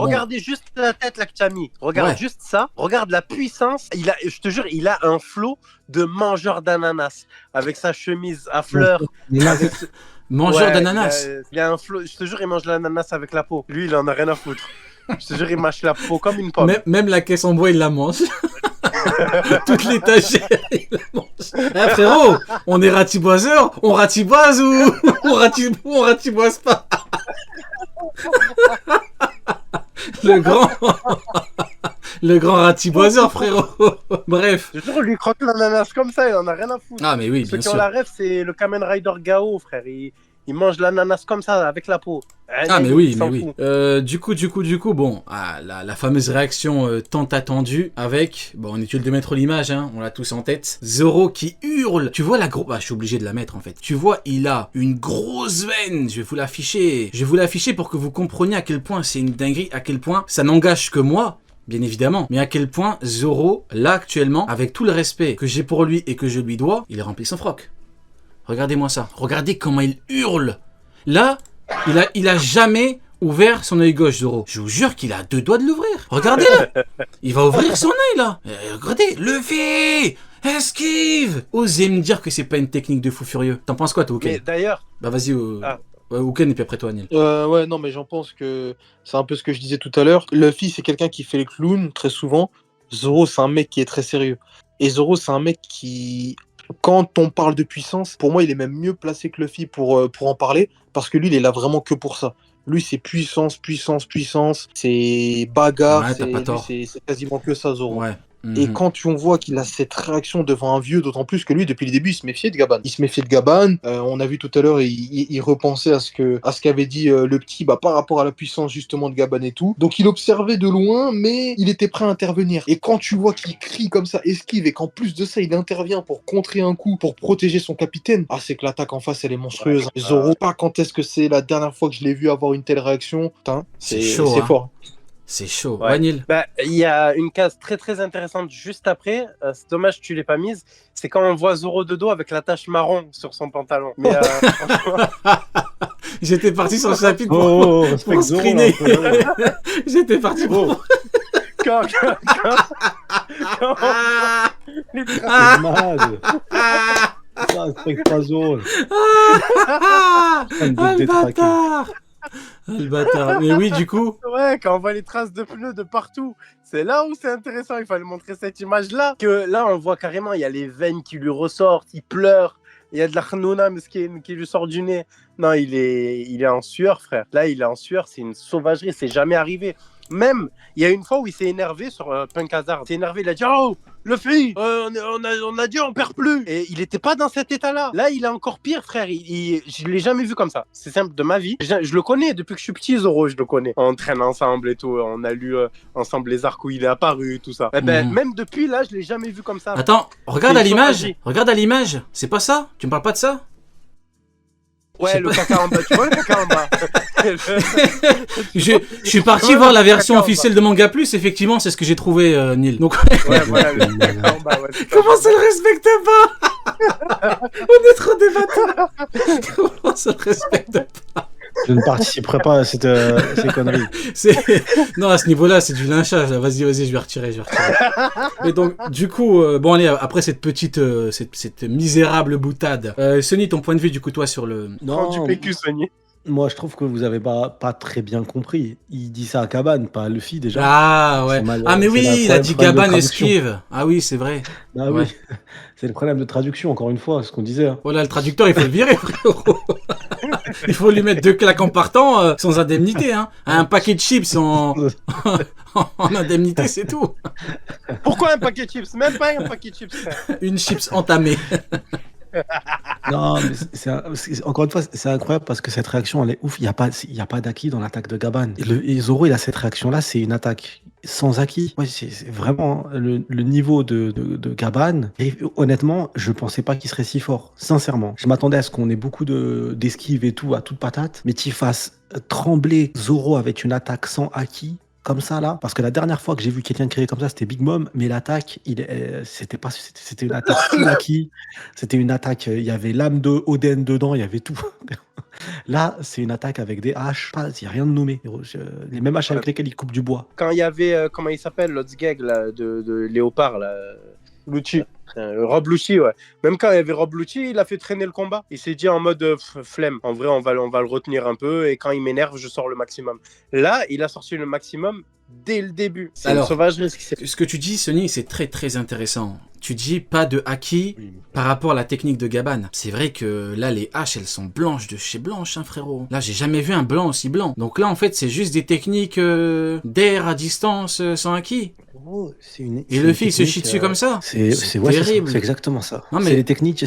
regardez juste la tête là que tu as mis. Regarde juste ça. Regarde la puissance. Je te jure, il a un flow de mangeur d'ananas avec sa chemise à fleurs. Mangeur d'ananas. Il a un flow. Je te jure, il mange l'ananas avec la peau. Lui, il en a rien à foutre. Je te jure, il mâche la peau comme une pomme. Même la caisse en bois, il la mange. Toute l'étagère, il la mange. Eh, frérot, on est ratiboiseur, on ratiboise ou on ratiboise pas. Le grand ratiboiseur, frérot. Bref. Je te jure, lui croque l'ananas comme ça, il en a rien à foutre. Ah mais oui, bien sûr. Ceux qui ont la rêve, c'est le Kamen Rider Gao, frère. Il mange l'ananas comme ça, avec la peau. Ah mais oui. Du coup, bon, la fameuse réaction tant attendue avec, bon, inutile de mettre l'image, hein, on l'a tous en tête, Zoro qui hurle. Tu vois la grosse, je suis obligé de la mettre en fait. Tu vois, il a une grosse veine. Je vais vous l'afficher pour que vous compreniez à quel point c'est une dinguerie, à quel point ça n'engage que moi. Bien évidemment, mais à quel point Zoro, là actuellement, avec tout le respect que j'ai pour lui et que je lui dois, il remplit son froc. Regardez-moi ça. Regardez comment il hurle. Là, il a jamais ouvert son œil gauche, Zoro. Je vous jure qu'il a 2 doigts de l'ouvrir. Regardez là. Il va ouvrir son œil là. Regardez. Luffy, esquive. Osez me dire que c'est pas une technique de fou furieux. T'en penses quoi, toi, Ouken? Mais d'ailleurs... Bah vas-y, Ouken, et puis après toi, Anil. Ouais, non, mais j'en pense que c'est un peu ce que je disais tout à l'heure. Luffy, c'est quelqu'un qui fait les clowns très souvent. Zoro, c'est un mec qui est très sérieux. Et Zoro, c'est un mec qui... Quand on parle de puissance, pour moi, il est même mieux placé que Luffy pour en parler, parce que lui, il est là vraiment que pour ça. Lui, c'est puissance, c'est bagarre, ouais, c'est quasiment que ça, Zoro. Ouais. Et quand on voit qu'il a cette réaction devant un vieux, d'autant plus que lui, depuis le début, il se méfiait de Gaban. On a vu tout à l'heure, il repensait à ce qu'avait dit le petit par rapport à la puissance justement de Gaban et tout. Donc il observait de loin, mais il était prêt à intervenir. Et quand tu vois qu'il crie comme ça, esquive, et qu'en plus de ça, il intervient pour contrer un coup, pour protéger son capitaine, c'est que l'attaque en face, elle est monstrueuse. Zoro, pas quand est-ce que c'est la dernière fois que je l'ai vu avoir une telle réaction. Putain, c'est fort. C'est chaud. Ouais. Anil. Il y a une case très très intéressante juste après. C'est dommage que tu l'aies pas mise. C'est quand on voit Zoro de dos avec la tache marron sur son pantalon. Mais franchement... J'étais parti sur le chapitre pour screener. J'étais parti pour... Quand... C'est malade. Ça, respecte pas Zoro. Le bâtard. Le bâtard. Mais oui, du coup. Ouais, quand on voit les traces de pneus de partout, c'est là où c'est intéressant. Il fallait montrer cette image-là. Que là, on voit carrément, il y a les veines qui lui ressortent, il pleure. Il y a de la khnouna qui lui sort du nez. Non, il est en sueur, frère. Là, il est en sueur. C'est une sauvagerie. C'est jamais arrivé. Même, il y a une fois où il s'est énervé sur Punk Hazard. Il s'est énervé, il a dit « Oh, Luffy, on a dit on perd plus !» Et il était pas dans cet état-là. Là, il est encore pire, frère. Je l'ai jamais vu comme ça. C'est simple, de ma vie. Je le connais depuis que je suis petit, Zoro, je le connais. On traîne ensemble et tout. On a lu ensemble les arcs où il est apparu, tout ça. Même depuis là, je l'ai jamais vu comme ça. Attends, regarde à l'image. Regarde à l'image. C'est pas ça? Tu me parles pas de ça? Ouais, le caca en bas, tu vois le caca en bas. Je suis parti voir la version officielle de Manga Plus, effectivement, c'est ce que j'ai trouvé, Neil. Donc... Ouais, voilà, le caca en bas. Ouais, comment ça le respecte pas? On est trop des bâtards. Comment ça le respecte pas? Je ne participerai pas à ces conneries. Non, à ce niveau-là, c'est du lynchage. Vas-y, je vais retirer. Et donc, du coup, bon, allez, après cette petite, cette misérable boutade. Sonny, ton point de vue, du coup, toi, sur le... Non, du PQ, Sonny. Moi, je trouve que vous avez pas très bien compris. Il dit ça à Gaban, pas à Luffy, déjà. Ah, ouais. Mais oui, il a dit Gaban esquive. Ah oui, c'est vrai. Ah oui. C'est le problème de traduction, encore une fois, ce qu'on disait. Voilà, le traducteur, il faut le virer, frérot. Il faut lui mettre 2 claques en partant, sans indemnité, hein. Un paquet de chips en indemnité, c'est tout. Pourquoi un paquet de chips? Même pas un paquet de chips, frère. Une chips entamée. Non, mais encore une fois, c'est incroyable parce que cette réaction, elle est ouf. Il y a pas d'acquis dans l'attaque de Gaban. Et Zoro, il a cette réaction-là, c'est une attaque sans acquis. Ouais, c'est vraiment le niveau de Gaban. Et honnêtement, je pensais pas qu'il serait si fort. Sincèrement, je m'attendais à ce qu'on ait beaucoup d'esquives et tout, à toute patate, mais qu'il fasse trembler Zoro avec une attaque sans acquis. comme ça là, parce que la dernière fois que j'ai vu quelqu'un créer comme ça, c'était Big Mom, mais l'attaque, c'était une attaque full haki, c'était une attaque, il y avait l'âme de Oden dedans, il y avait tout. Là, c'est une attaque avec des haches, il n'y a rien de nommé. Les mêmes haches avec lesquelles il coupe du bois. Quand il y avait, comment il s'appelle, l'autre gag là, de Léopard, là. Lucci. Rob Lucci, ouais. Même quand il y avait Rob Lucci, il a fait traîner le combat. Il s'est dit en mode flemme. En vrai, on va le retenir un peu. Et quand il m'énerve, je sors le maximum. Là, il a sorti le maximum dès le début. C'est une sauvagerie. Ce que tu dis, Sony, c'est très très intéressant. Tu dis pas de haki par rapport à la technique de Gaban. C'est vrai que là, les haches, elles sont blanches de chez blanche, hein, frérot. Là, j'ai jamais vu un blanc aussi blanc. Donc là, en fait, c'est juste des techniques d'air à distance sans haki. Et le fils se chie dessus comme ça. C'est terrible. C'est exactement ça. C'est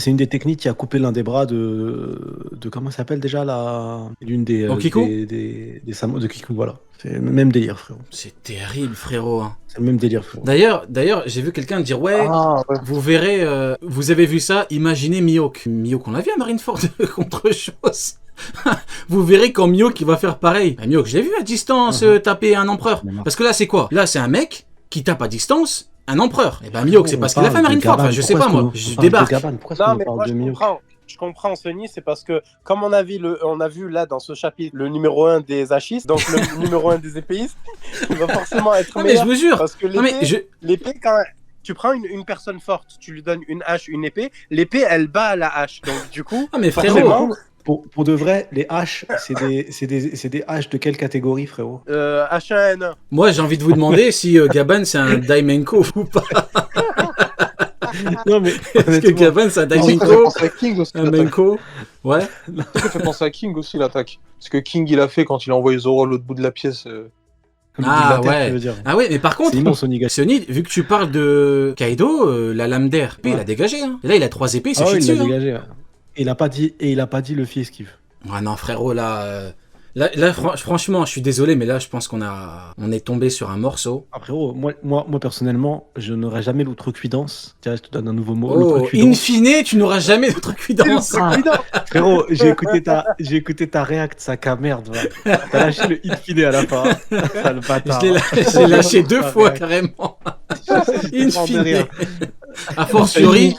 une des techniques qui a coupé l'un des bras de comment ça s'appelle déjà l'une des de Kiku, voilà. C'est le même délire, frérot. C'est terrible, frérot. C'est le même délire, frérot. D'ailleurs, j'ai vu quelqu'un dire vous verrez, vous avez vu ça, imaginez Mihawk. Mihawk, on l'a vu à Marineford contre chose. Vous verrez quand Mihawk il va faire pareil. Mihawk, je l'ai vu à distance taper un empereur. Parce que là, c'est quoi? Là, c'est un mec qui tape à distance un empereur. Et ben Mihawk, c'est pas ce qu'il a fait à Marineford. Enfin, je sais pas, moi. Je débarque. Non, mais moi, je comprends, Sony, c'est parce que, comme on a vu là dans ce chapitre, le numéro 1 des hachistes, donc le numéro 1 des épéistes, il va forcément être meilleur. Mais je mesure. Parce que l'épée, quand tu prends une personne forte, tu lui donnes une hache, une épée, l'épée, elle bat la hache. Donc, du coup, mais frérot, pour de vrai, les haches, c'est des haches de quelle catégorie, frérot? H1N1. Moi, j'ai envie de vous demander si Gaban, c'est un Daimenko ou pas. Non, mais est-ce que Gaban, c'est un Daimenko? Un Menko? Ouais. Ça fait penser à King aussi, l'attaque. Ce que King, il a fait quand il a envoyé Zoro à l'autre bout de la pièce. Ah ouais. Mais par contre, Sony, vu que tu parles de Kaido, la lame d'air, il a dégagé. Hein. Et là, il a 3 épées, il se chie dessus. Il a dégagé. Ouais. Il a pas dit Luffy esquive. Ah non, frérot, là, franchement, je suis désolé, mais là, je pense qu'on est tombé sur un morceau. Ah, frérot, moi, personnellement, je n'aurai jamais l'outrecuidance. Tiens, je te donne un nouveau mot. In fine, tu n'auras jamais l'outrecuidance. Frérot, j'ai écouté ta react, sac à merde. Va. T'as lâché le in fine à la fin. Sale bâtard. Je l'ai lâché 2 fois, carrément. In fine. A fortiori,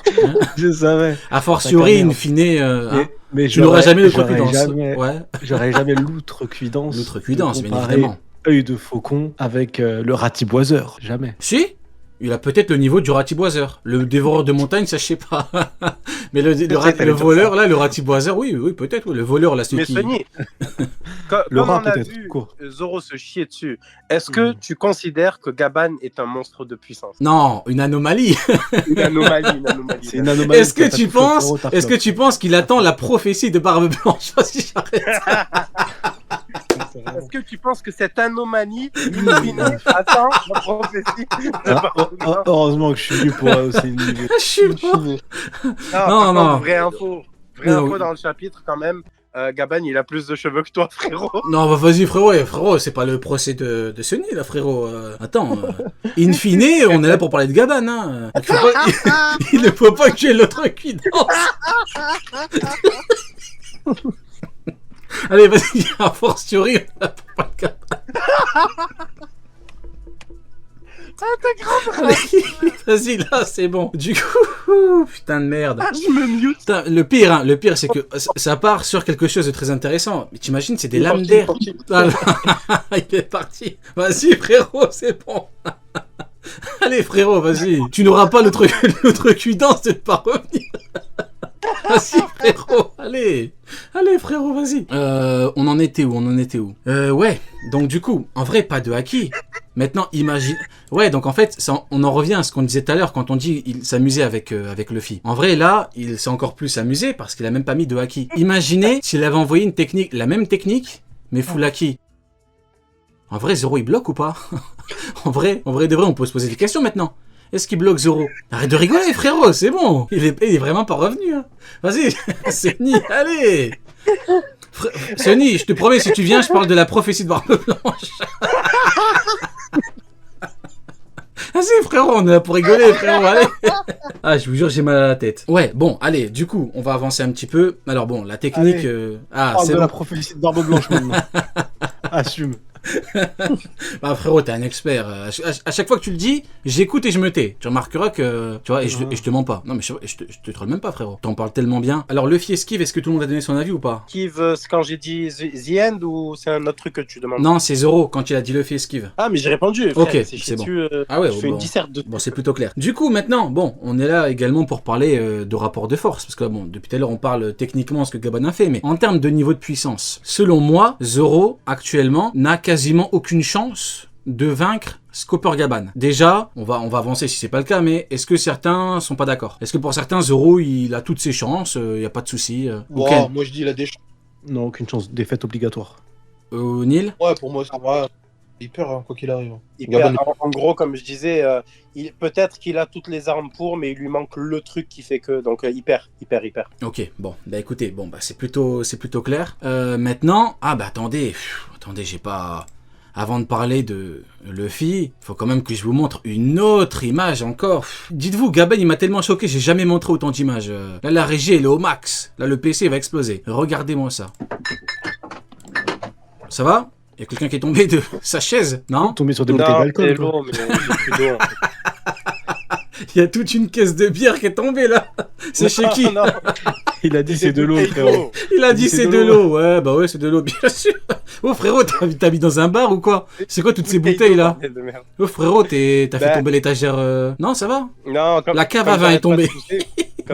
je savais. A fortiori, in fine, mais tu n'auras jamais l'outrecuidance. J'aurais jamais l'outrecuidance. L'outrecuidance, bien évidemment. Œil de faucon avec le ratiboiseur. Jamais. Si, il a peut-être le niveau du ratiboiseur. Le dévoreur de montagne, ça je sais pas. Mais le voleur, là, le ratiboiseur, oui, peut-être. Oui. Le voleur, là, Mais Sony, comme on a vu Zoro se chier dessus, est-ce que tu considères que Gaban est un monstre de puissance? Non, une anomalie. Une anomalie. C'est une anomalie. Est-ce que tu penses qu'il attend la prophétie de Barbe Blanche? Vas-y, j'arrête. Est-ce que tu penses que cette anomalie attend la prophétie de Barbe Blanche? Heureusement que je suis venu pour aussi une idée. Je suis mort. Non. Vraie info dans le chapitre quand même. Gaban, il a plus de cheveux que toi, frérot. Non, bah vas-y, frérot, c'est pas le procès de Sony, là, frérot. Attends, in fine, on est là pour parler de Gaban, hein. Il ne faut pas que j'ai l'outrecuidance. Allez, vas-y, a fortiori, on est là pour parler de Gaban. Vas-y, là, c'est bon. Du coup, putain de merde. Je me mute. Putain, le pire, c'est que ça part sur quelque chose de très intéressant. Mais t'imagines, c'est des lames d'air. Il est parti. Vas-y, frérot, c'est bon. Allez, frérot, vas-y. Tu n'auras pas l'outrecuidance de ne pas revenir. Vas-y, frérot, allez, frérot, vas-y. On en était où? Ouais, donc du coup, en vrai, pas de haki. Maintenant, imagine... Ouais, donc en fait, on en revient à ce qu'on disait tout à l'heure quand on dit il s'amusait avec Luffy. En vrai, là, il s'est encore plus amusé parce qu'il a même pas mis de haki. Imaginez s'il avait envoyé la même technique, mais full haki. En vrai, Zoro, il bloque ou pas? En vrai, de vrai, on peut se poser des questions maintenant. Est-ce qu'il bloque Zoro? Arrête de rigoler, frérot, c'est bon. Il est vraiment pas revenu. Hein. Vas-y, Sony, allez. Sony, je te promets, si tu viens, je parle de la prophétie de Barbe Blanche. Vas-y, frérot, on est là pour rigoler, frérot, allez. Ah, je vous jure, j'ai mal à la tête. Ouais, bon, allez, du coup, on va avancer un petit peu. Alors bon, la technique... c'est de la prophétie de Barbe Blanche maintenant. Assume. Bah frérot, t'es un expert. À chaque fois que tu le dis, j'écoute et je me tais. Tu remarqueras que... Tu vois, et je te mens pas. Non mais je te troll même pas frérot. T'en parles tellement bien. Alors Luffy esquive, est-ce que tout le monde a donné son avis ou pas? Kiv, c'est quand j'ai dit The End ou c'est un autre truc que tu demandes? Non, c'est Zoro quand il a dit Luffy esquive. Ah, mais j'ai répondu. Frère, Ok, c'est c'est bon. dessus, Ah ouais, je fais bon. une disserte de. Bon, c'est plutôt clair. Du coup, maintenant, bon, on est là également pour parler de rapport de force. Parce que bon, depuis tout à l'heure, on parle techniquement de ce que Gabon a fait. Mais en termes de niveau de puissance, selon moi, Zoro, actuellement, n'a quasiment aucune chance de vaincre Scopper Gaban. Déjà, on va avancer si c'est pas le cas, mais est-ce que certains sont pas d'accord? Est-ce que pour certains, Zoro, il a toutes ses chances, il y a pas de souci Wow, moi je dis il a des chances. Non, aucune chance. Défaite obligatoire. Neil? Ouais, pour moi, c'est vrai. Il perd, hein, quoi qu'il arrive. Gabon, en gros, comme je disais, peut-être qu'il a toutes les armes pour, mais il lui manque le truc qui fait que. Donc, il perd. Ok, bon, bah écoutez, bon, bah c'est plutôt clair. Maintenant, ah bah attendez, j'ai pas... Avant de parler de Luffy, faut quand même que je vous montre une autre image encore. Dites-vous, Gaben, il m'a tellement choqué, j'ai jamais montré autant d'images. Là, la régie, elle est au max. Là, le PC va exploser. Regardez-moi ça. Ça va? Il y a quelqu'un qui est tombé de sa chaise, non? Tombé sur des bouteilles Non, d'alcool. c'est toi. lourd, mais j'ai plus d'eau. Il y a toute une caisse de bière qui est tombée là. C'est chez qui? Non, Il a dit c'est de l'eau, bouteilles frérot. d'eau. Il a dit c'est de l'eau. Ouais, bah ouais, c'est de l'eau, bien sûr. Oh frérot, t'as mis dans un bar ou quoi? C'est quoi toutes ces bouteilles là? bordel de merde. Oh frérot, t'as fait Bah. tomber l'étagère. Non, ça va? Non, La cave à vin est tombée.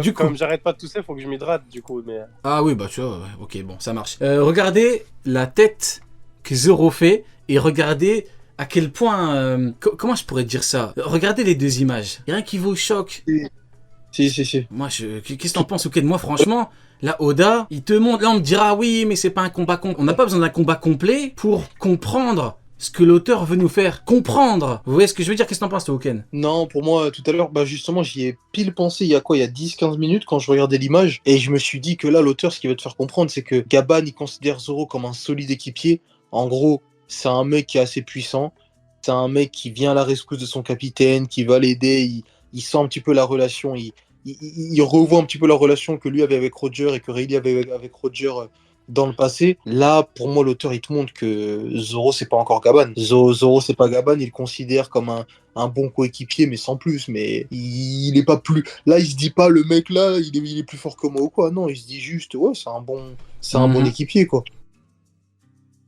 Du coup. Comme j'arrête pas de tousser, faut que je m'hydrate, du coup. Mais... Ah oui, bah tu vois, ouais, ok, bon, ça marche. Regardez la tête que Zoro fait et regardez à quel point... comment je pourrais dire ça? Regardez les deux images. Rien qui vous choque. Si. Moi, qu'est-ce que t'en penses, Oken? Moi, franchement, là, Oda, il te montre... Là, on me dira, oui, mais c'est pas un combat complet. On n'a pas besoin d'un combat complet pour comprendre ce que l'auteur veut nous faire comprendre. Vous voyez ce que je veux dire? Qu'est-ce que t'en penses, toi, Oken? Non, pour moi, tout à l'heure, bah justement, j'y ai pile pensé il y a quoi? Il y a 10-15 minutes quand je regardais l'image. Et je me suis dit que là, l'auteur, ce qu'il veut te faire comprendre, c'est que Gaban, il considère Zoro comme un solide équipier. En gros, c'est un mec qui est assez puissant. C'est un mec qui vient à la rescousse de son capitaine, qui va l'aider. Il sent un petit peu la relation. Il revoit un petit peu la relation que lui avait avec Roger et que Rayleigh avait avec Roger dans le passé. Là, pour moi, l'auteur, il te montre que Zoro, c'est pas encore Gaban. Zoro, c'est pas Gaban. Il le considère comme un bon coéquipier, mais sans plus. Mais il est pas plus... Là, il se dit pas, le mec là, il est plus fort que moi ou quoi. Non, il se dit juste, ouais, c'est un bon équipier, quoi.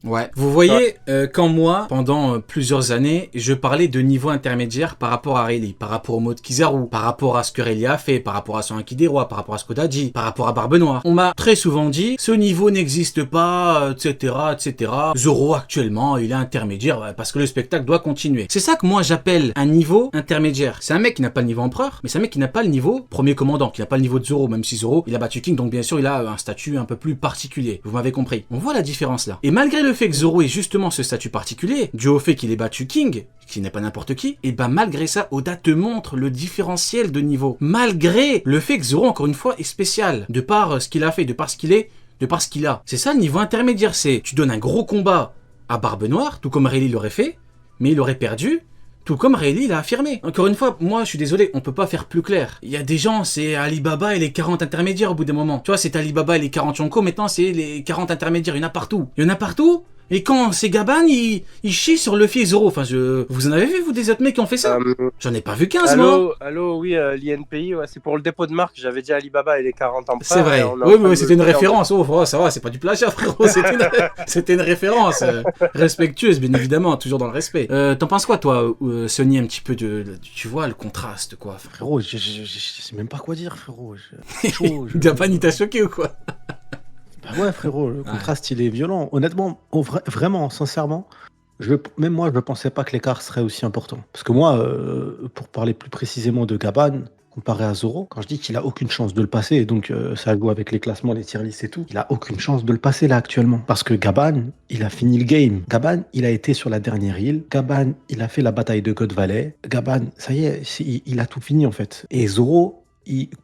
Ouais. Vous voyez, quand moi, pendant plusieurs années, je parlais de niveau intermédiaire par rapport à Rayleigh, par rapport au mode Kizaru, par rapport à ce que Rayleigh a fait, par rapport à son Haki des Rois, par rapport à ce qu'Oda dit, par rapport à Barbe Noire. On m'a très souvent dit, ce niveau n'existe pas, etc., etc. Zoro, actuellement, il est intermédiaire, ouais, parce que le spectacle doit continuer. C'est ça que moi, j'appelle un niveau intermédiaire. C'est un mec qui n'a pas le niveau empereur, mais c'est un mec qui n'a pas le niveau premier commandant, qui n'a pas le niveau de Zoro, même si Zoro, il a battu King, donc bien sûr, il a un statut un peu plus particulier. Vous m'avez compris. On voit la différence là. Et malgré le fait que Zoro ait justement ce statut particulier, dû au fait qu'il ait battu King, qui n'est pas n'importe qui, et ben malgré ça, Oda te montre le différentiel de niveau. Malgré le fait que Zoro, encore une fois, est spécial, de par ce qu'il a fait, de par ce qu'il est, de par ce qu'il a. C'est ça le niveau intermédiaire, c'est tu donnes un gros combat à Barbe Noire, tout comme Rayleigh l'aurait fait, mais il aurait perdu, tout comme Rayleigh l'a affirmé. Encore une fois, moi je suis désolé, on peut pas faire plus clair. Il y a des gens, c'est Alibaba et les 40 intermédiaires au bout d'un moment. Tu vois, c'est Alibaba et les 40 Yonko, maintenant c'est les 40 intermédiaires, il y en a partout. Il y en a partout. Et quand c'est Gaban, il chie sur Luffy et Zoro. Enfin, vous en avez vu, vous, des autres mecs qui ont fait ça? J'en ai pas vu 15, moi. Allô, oui, l'INPI, ouais, c'est pour le dépôt de marque. J'avais dit Alibaba et les 40 emprunts. C'est vrai. Oui, mais c'était une référence. Oh, frérot, ça va, c'est pas du plagiat, frérot. C'était une référence respectueuse, bien évidemment, toujours dans le respect. T'en penses quoi, toi, Sony, un petit peu tu vois, le contraste, quoi. Frérot, je sais même pas quoi dire, frérot. Chaud, Gaban, il t'a choqué ou quoi? Bah ouais, frérot, le contraste, il est violent. Honnêtement, vraiment, sincèrement, même moi, je ne pensais pas que l'écart serait aussi important. Parce que moi, pour parler plus précisément de Gaban, comparé à Zoro, quand je dis qu'il a aucune chance de le passer, et donc ça joue avec les classements, les tier lists et tout, il a aucune chance de le passer là actuellement. Parce que Gaban, il a fini le game. Gaban, il a été sur la dernière île. Gaban, il a fait la bataille de God Valley. Gaban, ça y est, il a tout fini en fait. Et Zoro,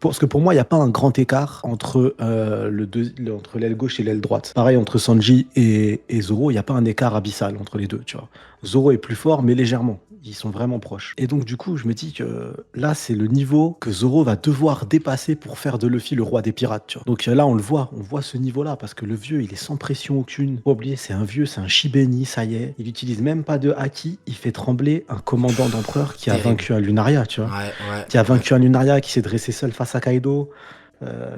parce que pour moi, il n'y a pas un grand écart entre entre l'aile gauche et l'aile droite. Pareil, entre Sanji et Zoro, il n'y a pas un écart abyssal entre les deux, tu vois. Zoro est plus fort, mais légèrement. Ils sont vraiment proches. Et donc, du coup, je me dis que là, c'est le niveau que Zoro va devoir dépasser pour faire de Luffy le roi des pirates, tu vois. Donc là, on voit ce niveau-là, parce que le vieux, il est sans pression aucune. Faut pas oublier, c'est un vieux, c'est un Shibeni, ça y est. Il utilise même pas de haki, il fait trembler un commandant d'empereur qui a vaincu un Lunaria, tu vois. Qui a vaincu un Lunaria, qui s'est dressé seul face à Kaido.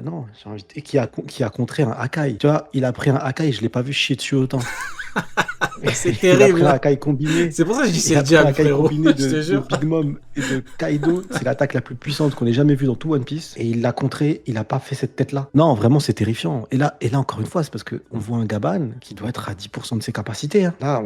Non, et qui a contré un Hakai. Tu vois, il a pris un Hakai, je l'ai pas vu chier dessus autant. C'est Il a pris terrible. un Hakai combiné. C'est pour ça que je dis c'est Il a le pris un diable, Hakai frérot. combiné Je te de jure. Big Mom et de Kaido. C'est l'attaque la plus puissante qu'on ait jamais vue dans tout One Piece. Et il l'a contré, il a pas fait cette tête-là. Non, vraiment, c'est terrifiant. Et là, encore une fois, c'est parce qu'on voit un Gaban qui doit être à 10% de ses capacités. Hein. Là,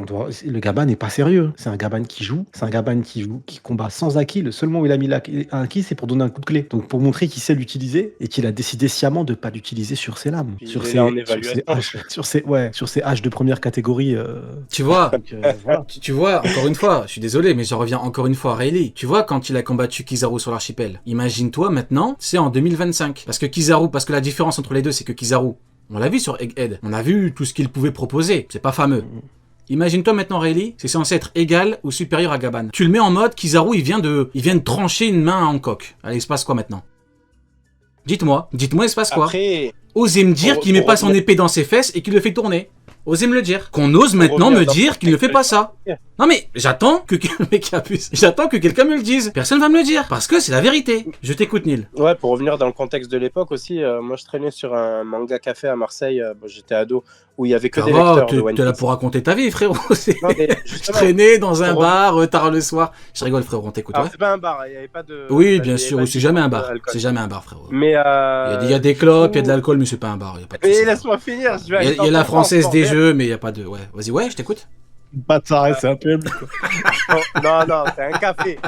le Gaban n'est pas sérieux. C'est un Gaban qui joue. C'est un Gaban qui combat sans Haki. Le seul moment où il a mis un Haki, c'est pour donner un coup de clé. Donc, pour montrer qu'il sait l'utiliser et qu'il a décidé sciemment de pas l'utiliser sur ses lames. Puis Sur il est ses, là en sur ses évaluation. haches. Sur ses haches de première catégorie. Tu vois, Donc, voilà. tu vois, encore une fois, je suis désolé, mais je reviens encore une fois à Rayleigh. Tu vois, quand il a combattu Kizaru sur l'archipel, imagine-toi maintenant, c'est en 2025. Parce que la différence entre les deux, c'est que Kizaru, on l'a vu sur Egghead, on a vu tout ce qu'il pouvait proposer, c'est pas fameux. Imagine-toi maintenant Rayleigh, c'est censé être égal ou supérieur à Gaban. Tu le mets en mode Kizaru, il vient de trancher une main à Hancock. Allez, il se passe quoi maintenant? Dites-moi, il se passe quoi? Après, Osez me dire qu'il met pas son épée dans ses fesses et qu'il le fait tourner. Osez me le dire. Qu'on ose maintenant me dire qu'il ne fait pas ça. Non mais, j'attends que j'attends que quelqu'un me le dise. Personne va me le dire. Parce que c'est la vérité. Je t'écoute, Neil. ouais, pour revenir dans le contexte de l'époque aussi, moi je traînais sur un manga café à Marseille, j'étais ado, où il y avait que Ça des va, lecteurs de One t'es là Piece. pour raconter ta vie, frérot. Non, mais Je justement, traînais dans un pour- bar tard le soir. Je rigole, frérot, on t'écoute. alors, Ouais. c'est pas un bar, il n'y avait pas de... Oui, il y bien avait sûr, pas c'est de- jamais un bar. d'alcool. C'est jamais un bar, frérot. Mais Il y a des clopes, il y a de l'alcool, mais c'est pas un bar. Il y a pas de Mais souci. laisse-moi finir, je vais Il y a, aller il y a dans la ton française sens, des bordel. jeux, mais il y a pas de... Ouais, vas-y, ouais, je t'écoute. Pas de ça, c'est un peu. Non, c'est un café.